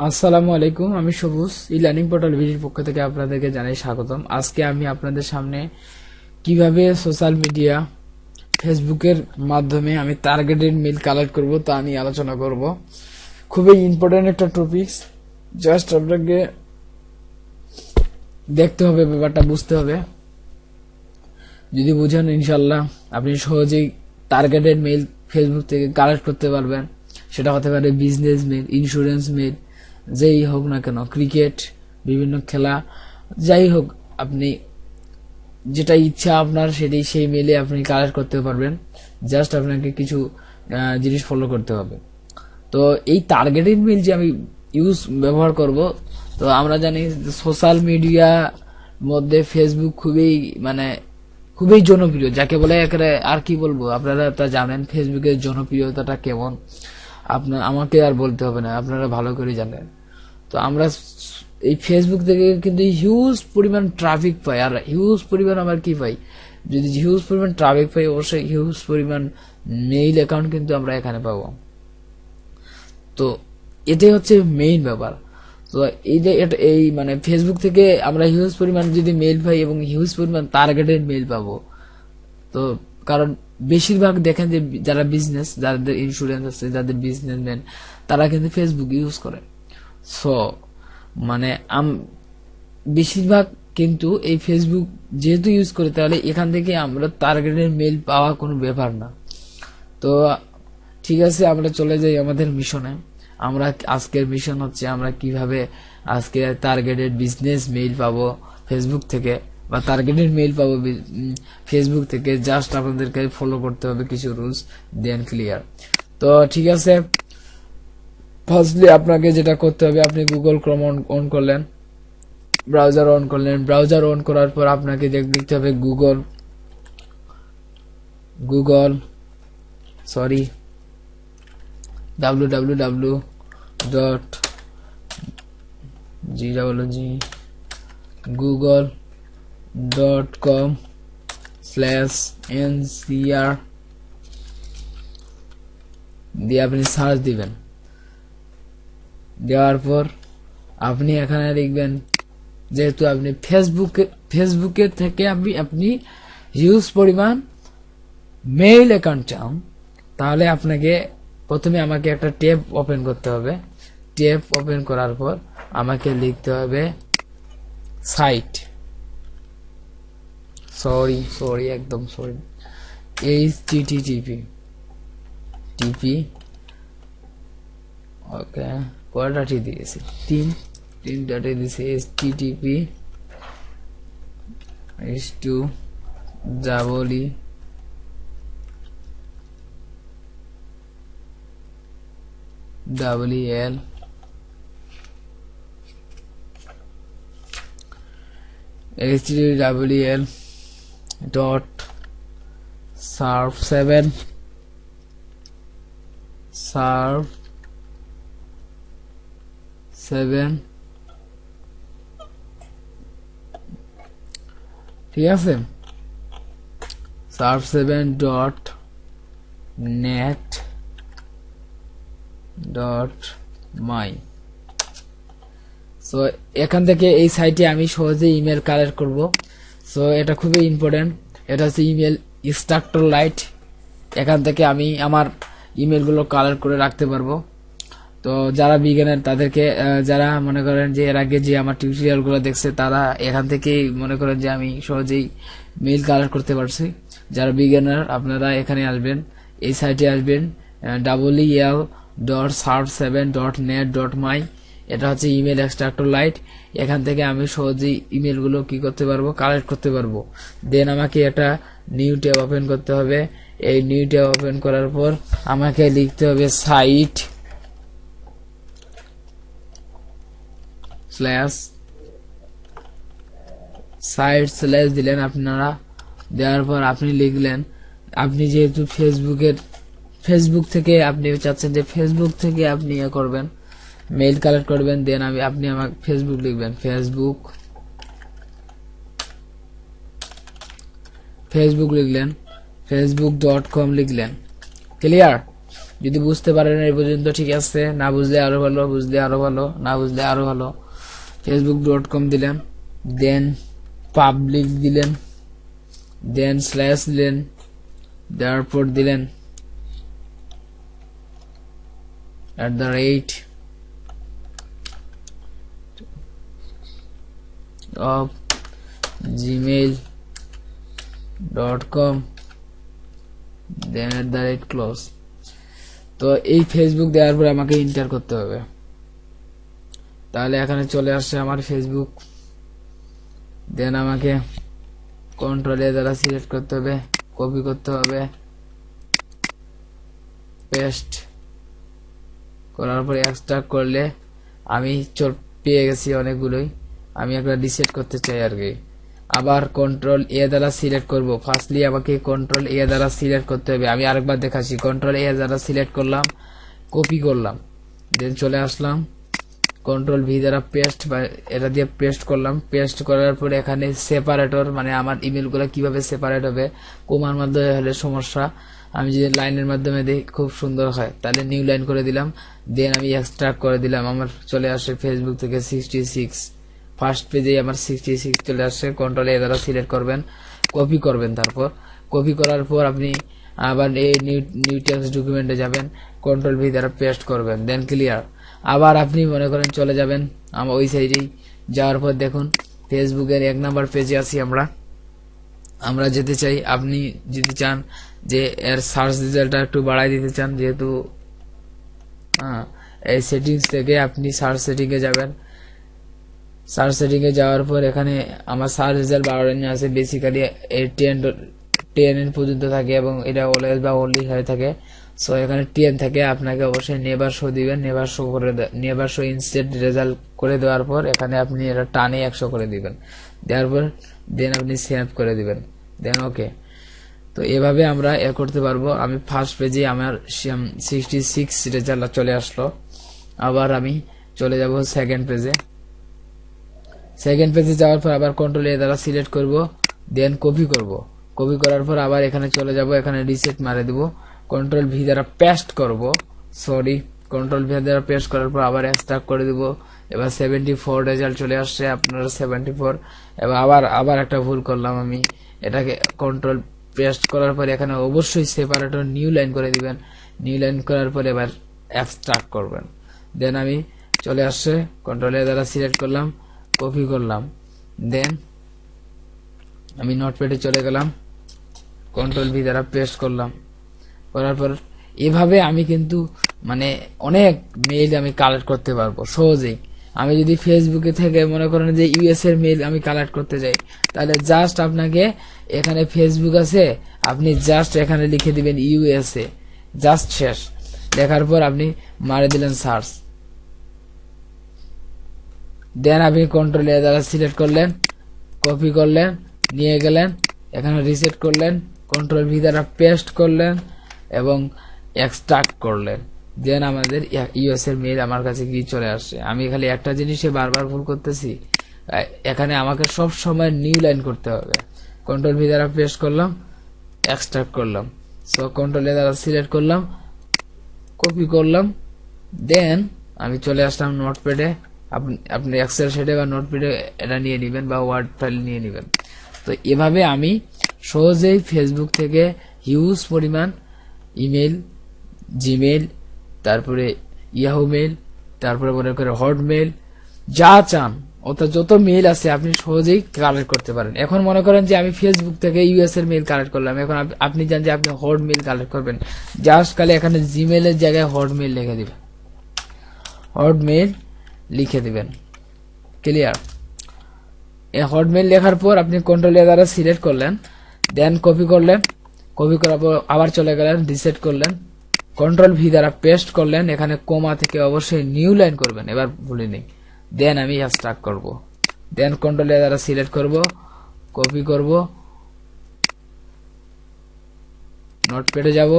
আসসালামু আলাইকুম, আমি সবুজ ই লার্নিং পোর্টাল ভিডিওর পক্ষ থেকে আপনাদেরকে জানাই স্বাগতম। আজকে আমি আপনাদের সামনে কিভাবে সোশ্যাল মিডিয়া ফেসবুকের মাধ্যমে আমি টার্গেটেড মেল কালেক্ট করব তা নিয়ে আলোচনা করব। খুবই ইম্পর্টেন্ট একটা টপিকস, জাস্ট আপনাকে দেখতে হবে, ব্যাপারটা বুঝতে হবে। যদি বুঝেন ইনশাল্লাহ আপনি সহজেই টার্গেটেড মেল ফেসবুক থেকে কালেক্ট করতে পারবেন। সেটা হতে পারে বিজনেস মেল, ইন্স্যুরেন্স মেল, যেই হোক না কেন, ক্রিকেট, বিভিন্ন খেলা, যাই হোক, আপনি যেটা ইচ্ছা আপনার সেটাই সেই মেলে আপনি কালেক্ট করতে পারবেন। জাস্ট আপনাকে কিছু জিনিস ফলো করতে হবে। তো এই টার্গেটেড মেল যে আমি ব্যবহার করব, তো আমরা জানি সোশ্যাল মিডিয়া মধ্যে ফেসবুক খুবই জনপ্রিয়, যাকে বলে একেবারে আর কি বলবো, আপনারা তা জানেন ফেসবুকের জনপ্রিয়তাটা কেমন। আমাকে আর বলতে হবে না, আপনারা ভালো করে জানেন। তো আমরা এই ফেসবুক থেকে কিন্তু হিউজ পরিমাণ ট্রাফিক পাই, আর হিউজ পরিমাণ আমার কি পাই, যদি হিউজ পরিমাণ ট্রাফিক পাই অবশ্যই হিউজ পরিমাণ মেইল অ্যাকাউন্ট কিন্তু আমরা এখানে পাবো। তো এটাই হচ্ছে মেইন ব্যাপার। তো এই যে এই ফেসবুক থেকে আমরা হিউজ পরিমাণ যদি মেইল পাই এবং হিউজ পরিমাণ টার্গেটেড মেইল পাবো। তো কারণ বেশিরভাগ দেখেন যে যারা বিজনেস, যাদের ইন্স্যুরেন্স আছে, যাদের বিজনেসম্যান, তারা কিন্তু ফেসবুক ইউজ করে। সো বেশিরভাগ কিন্তু এই ফেসবুক যেহেতু ইউজ করে, তাহলে এখান থেকে আমরা টার্গেটেড মেইল পাওয়া কোনো ব্যাপার না। তো ঠিক আছে, আমরা চলে যাই আমাদের মিশনে। আমরা আজকের মিশন হচ্ছে আমরা কিভাবে আজকে টার্গেটেড বিজনেস মেইল পাবো ফেসবুক থেকে, বা টার্গেটেড মেইল পাবো ফেসবুক থেকে। জাস্ট আপনাদেরকে ফলো করতে হবে কিছু রুলস, দেন ক্লিয়ার। তো ঠিক আছে, ফার্স্টলি আপনাকে যেটা করতে হবে, আপনি গুগল ক্রোম অন করলেন, ব্রাউজার অন করলেন। ব্রাউজার অন করার পর আপনাকে লিখতে হবে গুগল সরি www.google.com/ncr দিয়ে আপনি সার্চ দিবেন। দেওয়ার পর আপনি এখানে লিখবেন, যেহেতু আপনি ফেসবুকের থেকে আপনি হিউজ পরিমাণ মেইল অ্যাকাউন্ট চান, তাহলে আপনাকে প্রথমে আমাকে একটা ট্যাব ওপেন করতে হবে। ট্যাব ওপেন করার পর আমাকে লিখতে হবে সাইট, একদম সরি, http ওকে, কয়টা ঠিক দিয়েছি, তিনটা দিয়েছি। http http dot serve7 ঠিক আছে, serve7.net.my। সো এখান থেকে এই সাইটে আমি সহজে ইমেল কালেক্ট করব। সো এটা খুবই ইম্পর্টেন্ট। এটা হচ্ছে ইমেল এক্সট্রাক্টর লাইট। এখান থেকে আমি আমার ইমেলগুলো কালেক্ট করে রাখতে পারবো। তো যারা বিজ্ঞানের, তাদেরকে যারা মনে করেন যে এর আগে যে আমার টিউটোরিয়ালগুলো দেখছে, তারা এখান থেকেই মনে করেন যে আমি সহজেই মেইল কালেক্ট করতে পারছি। যারা বিজ্ঞানের, আপনারা এখানে আসবেন, এই সাইটে আসবেন, www.serve7.net.my। এটা হচ্ছে ইমেল এক্সট্রাক্টর লাইট। এখান থেকে আমি সহজেই ইমেলগুলো কি করতে পারবো, কালেক্ট করতে পারবো। দেন আমাকে একটা নিউ ট্যাব ওপেন করতে হবে। এই নিউ ট্যাব ওপেন করার পর আমাকে লিখতে হবে সাইট স্ল্যাশ দিলেন আপনারা। দেওয়ার পর আপনি লিখলেন, আপনি যেহেতু ফেসবুক থেকে আপনি চাচ্ছেন যে ফেসবুক থেকে আপনি করবেন, মেইল কালেক্ট করবেন, দেন আপনি আমাকে ফেসবুক লিখবেন, ফেসবুক লিখলেন, facebook.com লিখলেন, ক্লিয়ার। যদি বুঝতে পারেন এই পর্যন্ত ঠিক আছে, না বুঝলে আরো ভালো, বুঝলে আরো ভালো, না বুঝলে আরো ভালো। facebook.com দিলেন, দেন পাবলিক দিলেন, দেন স্ল্যাশ দিলেন, দেওয়ার পর দিলেন @ gmail.com, দেন @close। তো এই ফেসবুক দেওয়ার পর আমাকে এন্টার করতে হবে। তাহলে এখানে চলে আসছে আমার ফেসবুক। দেন আমাকে কন্ট্রোল এ দ্বারা সিলেক্ট করতে হবে, কপি করতে হবে, পেস্ট করার পরে এক্সট্রাক্ট করলে আমি পেয়ে গেছি অনেকগুলোই। আমি একটা রিসেট করতে চাই আর কি। আবার কন্ট্রোল এ দ্বারা সিলেক্ট করব। ফার্স্টলি আমাকে কন্ট্রোল এ দ্বারা সিলেক্ট করতে হবে। আমি আরেকবার দেখাচ্ছি, কন্ট্রোল এ দ্বারা সিলেক্ট করলাম, কপি করলাম, দেন চলে আসলাম কন্ট্রোল ভি দ্বারা পেস্ট, বা এটা দিয়ে পেস্ট করলাম। পেস্ট করার পরে এখানে সেপারেটর, মানে আমার ইমেলগুলো কিভাবে সেপারেট হবে, কোমার মাধ্যমে হলে সমস্যা, আমি যদি লাইনের মাধ্যমে দিই খুব সুন্দর হয়। তাহলে নিউ লাইন করে দিলাম, দেন আমি এক্সট্রাক্ট করে দিলাম। আমার চলে আসে ফেসবুক থেকে 66, ফার্স্ট পেজে আমার 66 চলে আসছে। কন্ট্রোল এ দ্বারা সিলেক্ট করবেন, কপি করবেন, তারপর কপি করার পর আপনি আবার এই নিউ টেক্সট ডকুমেন্টে যাবেন, কন্ট্রোল ভি দ্বারা পেস্ট করবেন, দেন ক্লিয়ার। আবার আপনি মনে করেন চলে যাবেন আমার ওই সাইডেই, যাওয়ার পর দেখুন ফেসবুকের 1 নাম্বার পেজে আছি আমরা যেতে চাই। আপনি যদি চান যে এর সার্চ রেজাল্টটা একটু বাড়াই দিতে চান, যেহেতু এই সেটিংস থেকে আপনি সার্চ সেটিং এ যাবেন। সার্চ সেটিং এ যাওয়ার পর এখানে আমার সার্চ রেজাল্ট বাড়ানো আছে, বেসিক্যালি 10 পর্যন্ত থাকে এবং এটা অলওয়েজ বা অনলি হয়ে থাকে। সো এখানে 10 থাকে, আপনাকে অবশ্যই নেভার শো দিবেন। নেভার শো ইনস্টেন্ট রেজাল্ট করে দেওয়ার পর এখানে আপনি এটা টানে 100 করে দিবেন, দেওয়ার পর দেন আপনি সেভ করে দিবেন, দেন ওকে। তো এভাবে আমরা করতে পারবো। আমি ফার্স্ট পেজে আমার 66 রেজাল্ট চলে আসলো। আবার আমি চলে যাব সেকেন্ড পেজে। সেকেন্ড পেজে যাওয়ার পর আবার কন্ট্রোল এ দ্বারা সিলেক্ট করব, দেন কপি করব। কপি করার পর আবার এখানে চলে যাব, এখানে রিসেট মারে দিব, কন্ট্রোল ভি দ্বারা পেস্ট করব, কন্ট্রোল ভি দ্বারা পেস্ট করার পর আবার এক্সট্রাক্ট করে দিব। এবার 74 রেজাল্ট চলে আসছে আপনার 74। এবার আবার একটা ভুল করলাম আমি, এটাকে কন্ট্রোল পেস্ট করার পর এখানে অবশ্যই সেপারেটর নিউ লাইন করে দিবেন। নিউ লাইন করার পর এবার এক্সট্রাক্ট করবেন, দেন আমি চলে আসছে কন্ট্রোল এ দ্বারা সিলেক্ট করলাম, কপি করলাম, দেন আমি নোটপ্যাডে চলে গেলাম, কন্ট্রোল ভি দ্বারা পেস্ট করলাম, করার পর এভাবে আমি কিন্তু মানে অনেক মেইল আমি কালেক্ট করতে পারবো সহজেই। আমি যদি ফেসবুকে থেকে মনে করেন যে ইউএস এর মেইল আমি কালেক্ট করতে যাই, তাহলে জাস্ট আপনাকে এখানে ফেসবুক আছে, আপনি জাস্ট এখানে লিখে দিবেন ইউএসএ, জাস্ট শেষ। লেখার পর আপনি মারে দিলেন সার্চ, দেন আপনি কন্ট্রোল এ দ্বারা সিলেক্ট করলেন, কপি করলেন, নিয়ে গেলেন, এখানে রিসেট করলেন, কন্ট্রোল ভি দ্বারা পেস্ট করলেন এবং এক্সট্রাক্ট করলেন, দেন আমাদের ইউএস এর মেইল আমার কাছে কি চলে আসছে। আমি খালি একটা জিনিসে বারবার ভুল করতেছি, এখানে আমাকে সব সময় নিউ লাইন করতে হবে। কন্ট্রোল ভি দ্বারা পেস্ট করলাম, এক্সট্রাক্ট করলাম, সো কন্ট্রোল এ দ্বারা সিলেক্ট করলাম, কপি করলাম, দেন আমি চলে আসলাম নোটপ্যাডে। আপনি এক্সেল শিটে বা নোটপ্যাডে এটা নিয়ে নেবেন বা ওয়ার্ড ফাইল নিয়ে নেবেন। তো এভাবে আমি সহজেই ফেসবুক থেকে হিউজ পরিমাণ ইমেল, জিমেল, তারপরে ইয়াহু মেল, তারপরে মনে করে হটমেল, যা চান অর্থাৎ যত মেইল আছে আপনি সহজেই কালেক্ট করতে পারেন। এখন মনে করেন যে আমি ফেসবুক থেকে ইউএস এর মেইল কালেক্ট করলাম, এখন আপনি জানেন যে আপনি হট মেইল কালেক্ট করবেন, জাস্ট খালি এখানে জিমেলের জায়গায় হট মেইল লিখে দিবেন, হট মেইল লিখে দিবেন, ক্লিয়ার। এই হটমেইল লেখার পর আপনি কন্ট্রোল এ দ্বারা সিলেক্ট করলেন, দেন কপি করলেন, কপি করার পর আবার চলে গেলেন, রিসেট করলেন, কন্ট্রোল ভি দ্বারা পেস্ট করলেন, এখানে কোমা থেকে অবশ্যই নিউ লাইন করবেন, এবার ভুলিনি, দেন আমি এক্সট্রাক্ট করব, দেন কন্ট্রোল এ দ্বারা সিলেক্ট করব, কপি করব, নোটপ্যাডে যাব,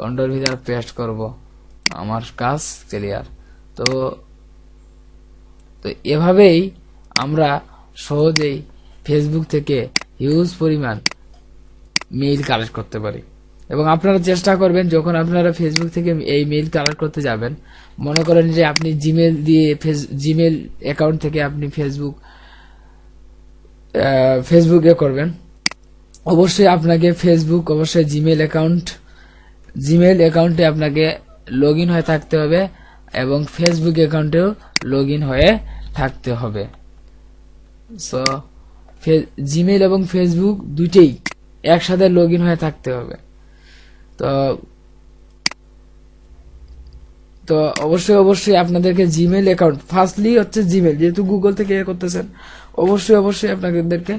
কন্ট্রোল ভি দ্বারা পেস্ট করব, আমার কাজ ক্লিয়ার। তো এভাবেই আমরা সহজেই ফেসবুক থেকে হিউজ পরিমাণ মেইল কালেক্ট করতে পারি। এবং আপনারা চেষ্টা করবেন যখন আপনারা ফেসবুক থেকে এই মেইল কালেক্ট করতে যাবেন, মনে করেন যে আপনি জিমেল দিয়ে জিমেল অ্যাকাউন্ট থেকে আপনি ফেসবুকে করবেন, অবশ্যই আপনাকে অবশ্যই জিমেল অ্যাকাউন্টে আপনাকে লগ ইন হয়ে থাকতে হবে এবং ফেসবুক অ্যাকাউন্টেও লগ ইন হয়ে থাকতে হবে। সো জিমেল এবং ফেসবুক দুইটাই একসাথে লগ ইন হয়ে থাকতে হবে। তো তো অবশ্যই আপনাদেরকে জিমেল অ্যাকাউন্ট, ফার্স্টলি হচ্ছে জিমেল, যেহেতু গুগল থেকে করতেছেন, অবশ্যই আপনাদেরকে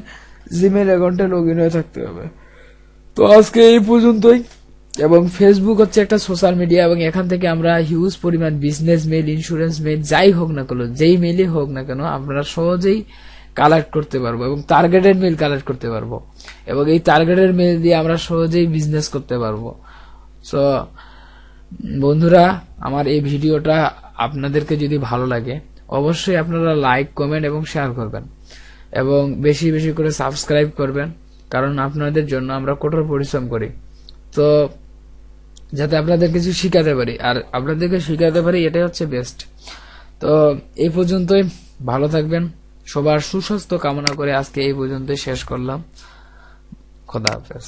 জিমেল অ্যাকাউন্টে লগ ইন হয়ে থাকতে হবে। তো আজকে এই পর্যন্তই। এবং ফেসবুক হচ্ছে একটা সোশ্যাল মিডিয়া এবং এখান থেকে আমরা হিউজ পরিমাণ বিজনেস মেইল, ইন্স্যুরেন্স মেইল, যাই হোক না কেন, যেই মেইলই হোক না কেন, আমরা সহজেই কালেক্ট করতে পারবো এবং টার্গেটেড মেইল কালেক্ট করতে পারবো এবং এই টার্গেটেড মেইল দিয়ে আমরা সহজেই বিজনেস করতে পারবো। সো বন্ধুরা, আমার এই ভিডিওটা আপনাদেরকে যদি ভালো লাগে, অবশ্যই আপনারা লাইক, কমেন্ট এবং শেয়ার করবেন এবং বেশি বেশি করে সাবস্ক্রাইব করবেন, কারণ আপনাদের জন্য আমরা কঠোর পরিশ্রম করি। তো যাতে আপনাদের কিছু শিখাতে পারি, আর আপনাদেরকে শিখাতে পারি, এটাই হচ্ছে বেস্ট। তো এই পর্যন্তই, ভালো থাকবেন, সবার সুস্বাস্থ্য কামনা করে আজকে এই পর্যন্তই শেষ করলাম। খোদা হাফেজ।